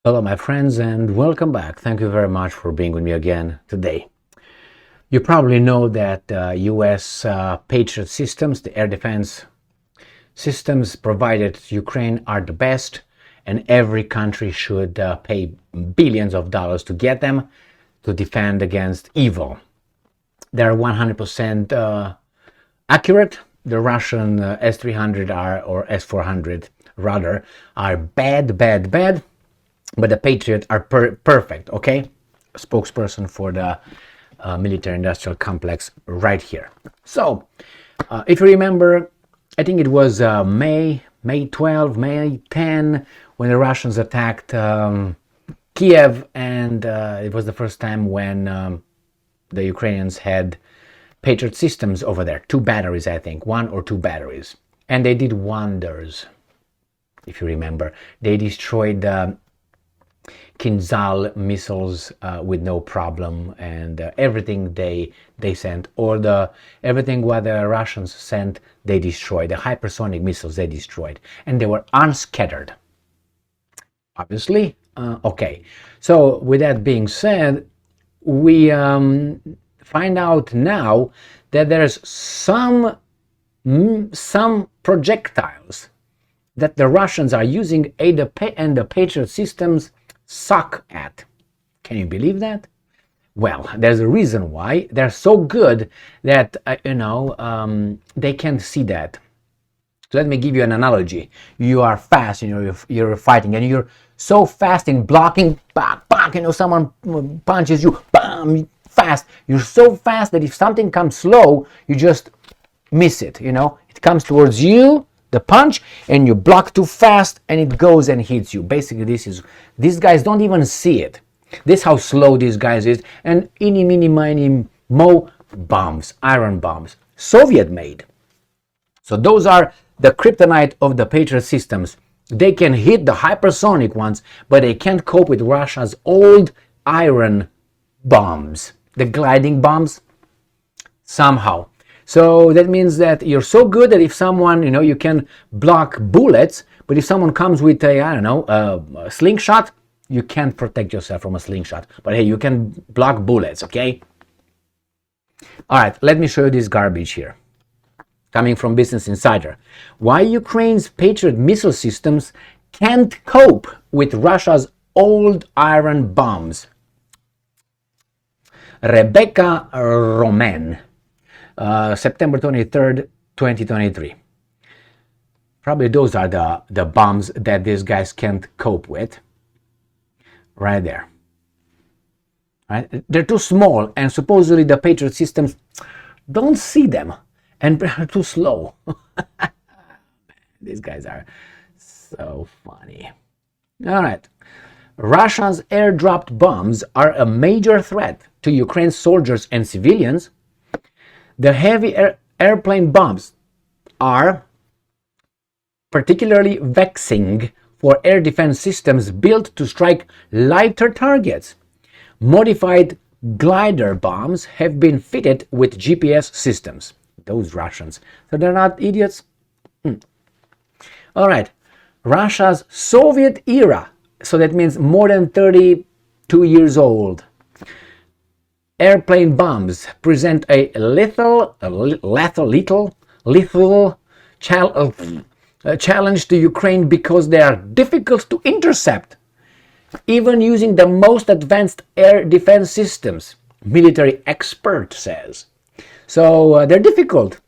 Hello, my friends, and welcome back. Thank you very much for being with me again today. You probably know that US Patriot systems, the air defense systems provided to Ukraine, are the best, and every country should pay billions of dollars to get them to defend against evil. They're 100% accurate. The Russian S-300 or S-400 rather are bad, but the Patriot are perfect, okay? Spokesperson for the military-industrial complex right here. So, if you remember, I think it was May 12, May 10, when the Russians attacked Kiev, and it was the first time when the Ukrainians had Patriot systems over there. 2 batteries, I think, 1 or 2 batteries. And they did wonders, if you remember. They destroyed the missiles with no problem, and everything they sent, or everything what the Russians sent, they destroyed. The hypersonic missiles they destroyed, and they were unscattered. Obviously, okay. So with that being said, we find out now that there's some projectiles that the Russians are using, and the Patriot systems suck at. Can you believe that? Well, there's a reason why. They're so good that they can't see that. So let me give you an analogy. You are fast, you're fighting, and you're so fast in blocking, someone punches you, bam, fast. You're so fast that if something comes slow, you just miss it. It comes towards you, the punch, and you block too fast, and it goes and hits you. Basically, these guys don't even see it. This is how slow these guys is. And eeny, meeny, miny, mo bombs, iron bombs, Soviet made. So those are the kryptonite of the Patriot systems. They can hit the hypersonic ones, but they can't cope with Russia's old iron bombs, the gliding bombs, somehow. So that means that you're so good that if someone, you can block bullets, but if someone comes with a slingshot, you can't protect yourself from a slingshot. But hey, you can block bullets, okay? All right, let me show you this garbage here. Coming from Business Insider. Why Ukraine's Patriot missile systems can't cope with Russia's old iron bombs. Rebecca Roman. September 23rd, 2023. Probably those are the bombs that these guys can't cope with. Right there. Right? They're too small, and supposedly the Patriot systems don't see them, and they're too slow. These guys are so funny. All right. Russia's airdropped bombs are a major threat to Ukraine's soldiers and civilians. The heavy airplane bombs are particularly vexing for air defense systems built to strike lighter targets. Modified glider bombs have been fitted with GPS systems. Those Russians. So they're not idiots? All right. Russia's Soviet era, so that means more than 32 years old. Airplane bombs present a lethal challenge to Ukraine because they are difficult to intercept, even using the most advanced air defense systems, military expert says. So they're difficult.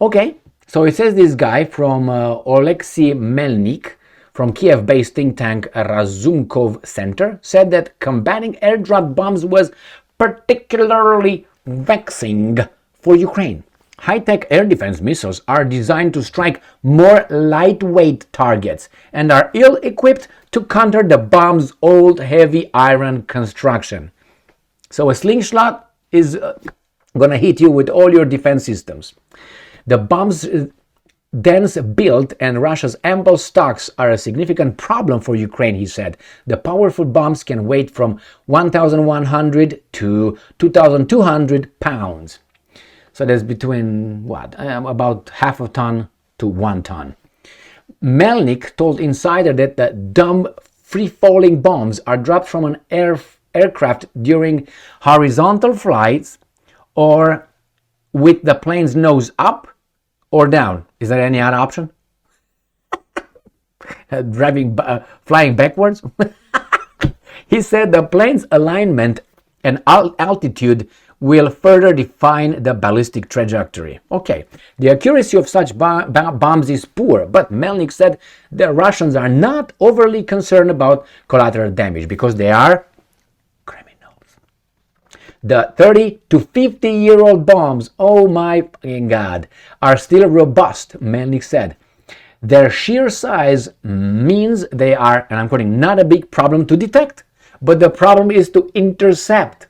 Okay, so it says this guy from Oleksiy Melnik, from Kiev-based think tank Razumkov Center, said that combating airdrop bombs was particularly vexing for Ukraine. High-tech air defense missiles are designed to strike more lightweight targets and are ill-equipped to counter the bomb's old heavy iron construction. So a slingshot is going to hit you with all your defense systems. The bomb's dense build and Russia's ample stocks are a significant problem for Ukraine, he said. The powerful bombs can weigh from 1,100 to 2,200 pounds. So that's between, about half a ton to 1 ton. Melnik told Insider that the dumb free-falling bombs are dropped from an aircraft during horizontal flights or with the plane's nose up or down. Is there any other option? Flying backwards? He said the plane's alignment and altitude will further define the ballistic trajectory. Okay, the accuracy of such bombs is poor, but Melnik said the Russians are not overly concerned about collateral damage because they are criminals. The 30 to 50-year-old bombs, oh my fucking God, are still robust, Melnik said. Their sheer size means they are, and I'm quoting, not a big problem to detect, but the problem is to intercept.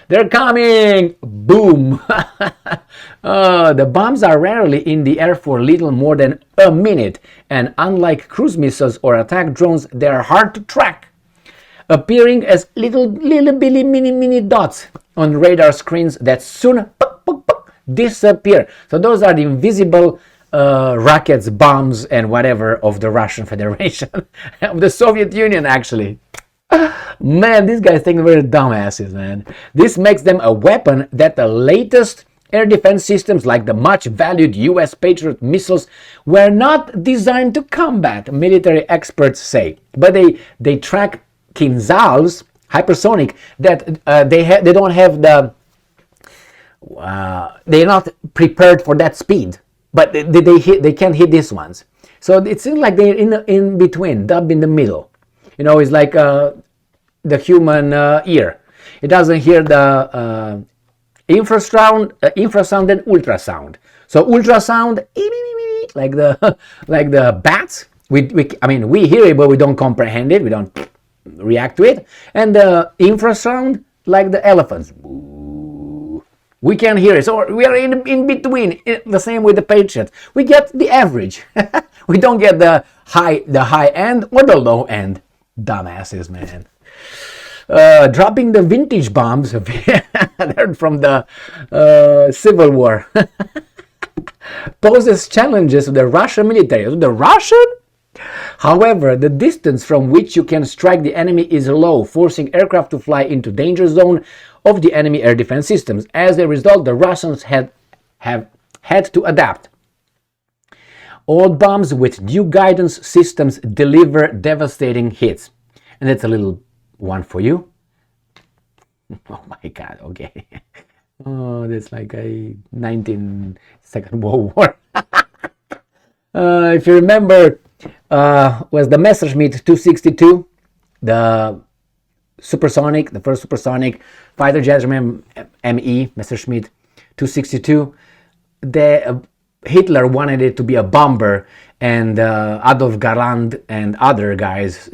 They're coming! Boom! The bombs are rarely in the air for little more than a minute, and unlike cruise missiles or attack drones, they are hard to track, appearing as little bitty mini dots on radar screens that soon disappear. So those are the invisible rockets, bombs, and whatever of the Russian Federation, of the Soviet Union, actually. Man, these guys think we're dumbasses, man. This makes them a weapon that the latest air defense systems, like the much-valued US Patriot missiles, were not designed to combat, military experts say. But they track Kinzhals, hypersonic, that they don't have the... they're not prepared for that speed. But they can't hit these ones. So it seems like they're in between, dub in the middle. You know, it's like the human ear. It doesn't hear the infrasound and ultrasound. So ultrasound, like the bats. I mean, we hear it, but we don't comprehend it. We don't react to it. And the infrasound, like the elephants. We can hear it. So we are in between. The same with the Patriots. We get the average. We don't get the high end or the low end. Dumbasses, man. Dropping the vintage bombs they're from the Civil War poses challenges to the Russian military. The Russian? However, the distance from which you can strike the enemy is low, forcing aircraft to fly into danger zone of the enemy air defense systems. As a result, the Russians have had to adapt. Old bombs with new guidance systems deliver devastating hits. And that's a little one for you. Oh my God, okay. Oh, that's like a 19-second World War. If you remember, was the Messerschmitt 262, the supersonic, the first supersonic fighter jet, remember, ME, Messerschmitt 262. Hitler wanted it to be a bomber, and Adolf Galland and other guys,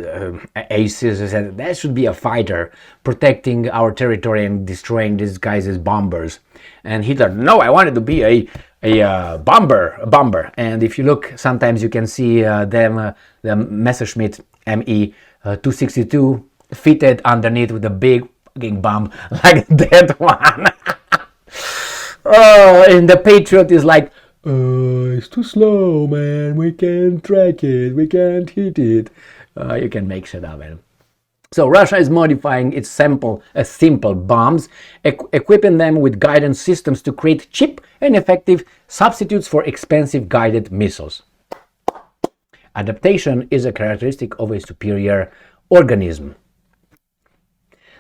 aces, said that should be a fighter protecting our territory and destroying these guys as bombers. And Hitler, no, I wanted to be a bomber. And if you look, sometimes you can see the Messerschmitt ME 262 fitted underneath with a big fucking bomb like that one. Oh, and the Patriot is like, it's too slow, man. We can't track it. We can't hit it. You can make shit up, man. So Russia is modifying its simple bombs, equipping them with guidance systems to create cheap and effective substitutes for expensive guided missiles. Adaptation is a characteristic of a superior organism.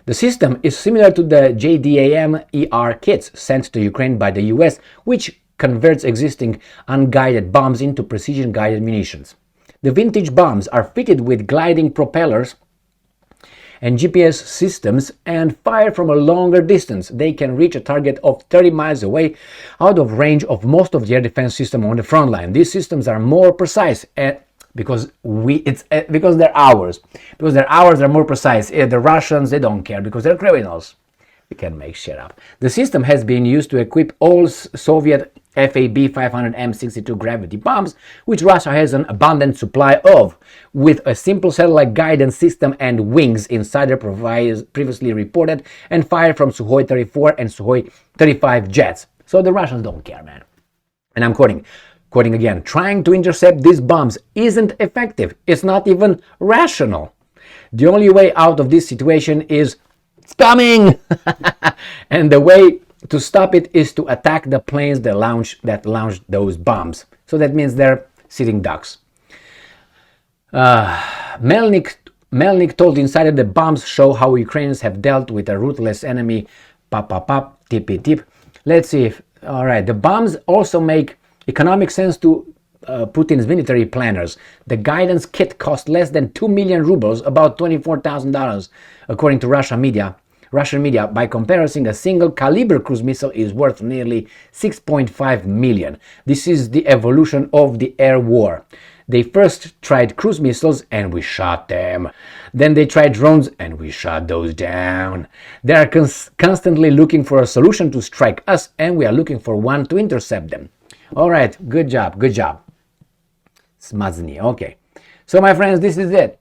The system is similar to the JDAM-ER kits sent to Ukraine by the US, which converts existing unguided bombs into precision-guided munitions. The vintage bombs are fitted with gliding propellers and GPS systems and fire from a longer distance. They can reach a target of 30 miles away, out of range of most of the air defense system on the front line. These systems are more precise because they're ours. Because they're ours, they're more precise. The Russians, they don't care because they're criminals. We can make shit up. The system has been used to equip all Soviet FAB-500M62 gravity bombs, which Russia has an abundant supply of, with a simple satellite guidance system and wings, Insider previously reported, and fire from Sukhoi 34 and Sukhoi 35 jets. So the Russians don't care, man. And I'm quoting again, trying to intercept these bombs isn't effective. It's not even rational. The only way out of this situation is it's coming, and the way to stop it is to attack the planes that launched those bombs. So that means they're sitting ducks. Melnik told Insider the bombs show how Ukrainians have dealt with a ruthless enemy. Pop, pop, pop, tippy tip. Let's see if, all right, the bombs also make economic sense to Putin's military planners. The guidance kit cost less than 2 million rubles, about $24,000, according to Russian media. By comparison, a single caliber cruise missile is worth nearly 6.5 million. This is the evolution of the air war. They first tried cruise missiles and we shot them. Then they tried drones and we shot those down. They are constantly looking for a solution to strike us, and we are looking for one to intercept them. All right, good job, good job. Smazny, okay. So my friends, this is it.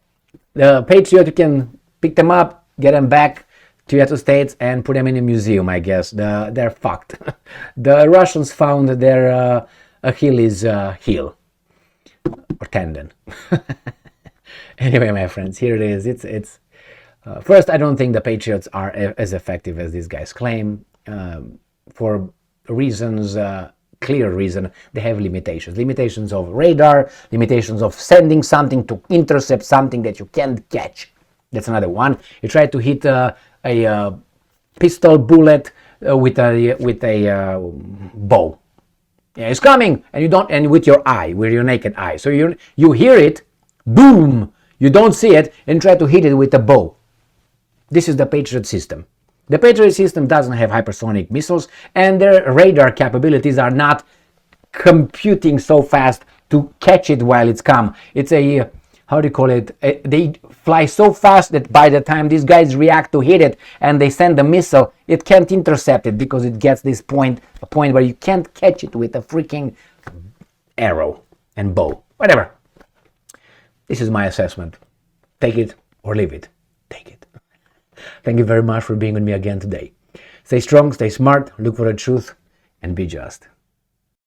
The Patriot, you can pick them up, get them back to United States and put them in a museum, I guess. They're fucked. The Russians found their Achilles heel or tendon. Anyway, my friends, here it is. It's first, I don't think the Patriots are as effective as these guys claim. For reasons, clear reason, they have limitations of radar, limitations of sending something to intercept something that you can't catch. That's another one. You try to hit a pistol bullet with a bow. Yeah, it's coming, and you don't, and with your eye, with your naked eye. So you hear it, boom. You don't see it, and try to hit it with a bow. This is the Patriot system. The Patriot system doesn't have hypersonic missiles, and their radar capabilities are not computing so fast to catch it while it's come. It's a, how do you call it? They fly so fast that by the time these guys react to hit it and they send the missile, it can't intercept it because it gets this point, a point where you can't catch it with a freaking arrow and bow. Whatever. This is my assessment. Take it or leave it. Take it. Thank you very much for being with me again today. Stay strong, stay smart, look for the truth, and be just.